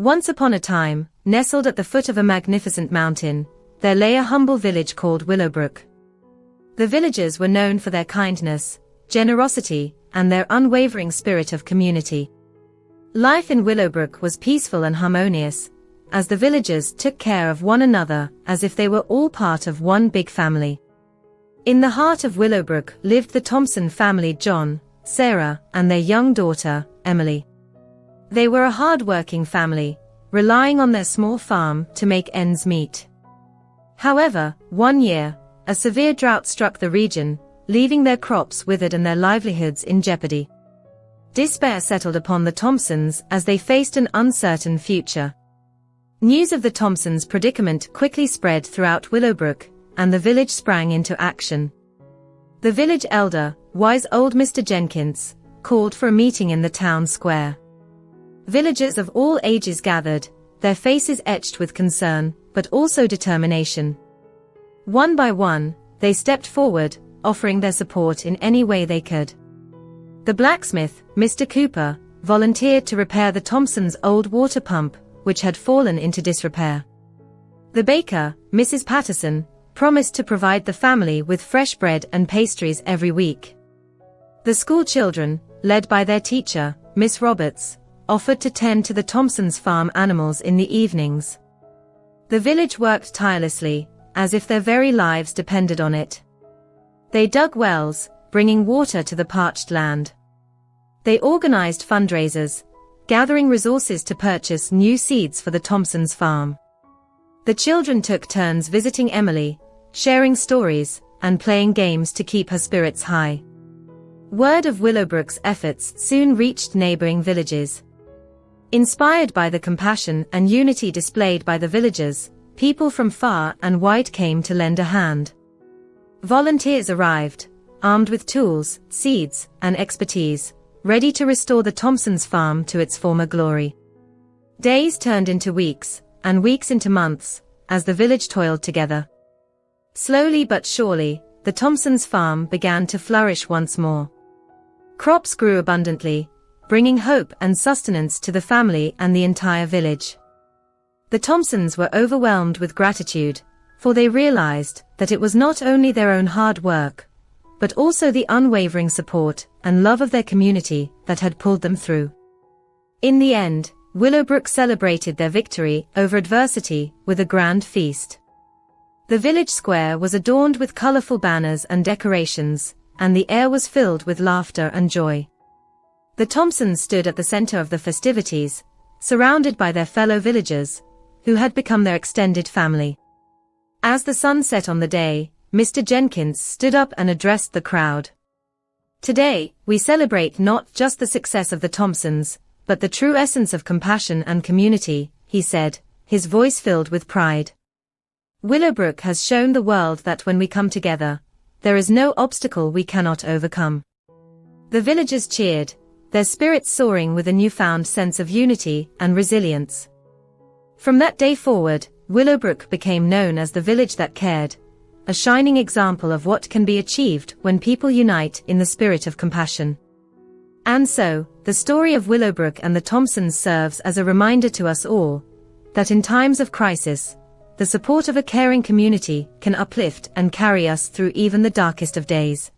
Once upon a time, nestled at the foot of a magnificent mountain, there lay a humble village called Willowbrook. The villagers were known for their kindness, generosity, and their unwavering spirit of community. Life in Willowbrook was peaceful and harmonious, as the villagers took care of one another as if they were all part of one big family. In the heart of Willowbrook lived the Thompson family, John, Sarah, and their young daughter, Emily. They were a hard-working family, relying on their small farm to make ends meet. However, one year, a severe drought struck the region, leaving their crops withered and their livelihoods in jeopardy. Despair settled upon the Thompsons as they faced an uncertain future. News of the Thompsons' predicament quickly spread throughout Willowbrook, and the village sprang into action. The village elder, wise old Mr. Jenkins, called for a meeting in the town square. Villagers of all ages gathered, their faces etched with concern, but also determination. One by one, they stepped forward, offering their support in any way they could. The blacksmith, Mr. Cooper, volunteered to repair the Thompsons' old water pump, which had fallen into disrepair. The baker, Mrs. Patterson, promised to provide the family with fresh bread and pastries every week. The school children, led by their teacher, Miss Roberts, offered to tend to the Thompsons' farm animals in the evenings. The village worked tirelessly, as if their very lives depended on it. They dug wells, bringing water to the parched land. They organized fundraisers, gathering resources to purchase new seeds for the Thompsons' farm. The children took turns visiting Emily, sharing stories, and playing games to keep her spirits high. Word of Willowbrook's efforts soon reached neighboring villages. Inspired by the compassion and unity displayed by the villagers, people from far and wide came to lend a hand. Volunteers arrived, armed with tools, seeds, and expertise, ready to restore the Thompsons' farm to its former glory. Days turned into weeks, and weeks into months, as the village toiled together. Slowly but surely, the Thompsons' farm began to flourish once more. Crops grew abundantly, bringing hope and sustenance to the family and the entire village. The Thompsons were overwhelmed with gratitude, for they realized that it was not only their own hard work, but also the unwavering support and love of their community that had pulled them through. In the end, Willowbrook celebrated their victory over adversity with a grand feast. The village square was adorned with colorful banners and decorations, and the air was filled with laughter and joy. The Thompsons stood at the center of the festivities, surrounded by their fellow villagers, who had become their extended family. As the sun set on the day, Mr. Jenkins stood up and addressed the crowd. Today, we celebrate not just the success of the Thompsons, but the true essence of compassion and community, he said, his voice filled with pride. Willowbrook has shown the world that when we come together, there is no obstacle we cannot overcome. The villagers cheered, their spirits soaring with a newfound sense of unity and resilience. From that day forward, Willowbrook became known as the village that cared, a shining example of what can be achieved when people unite in the spirit of compassion. And so, the story of Willowbrook and the Thompsons serves as a reminder to us all, that in times of crisis, the support of a caring community can uplift and carry us through even the darkest of days.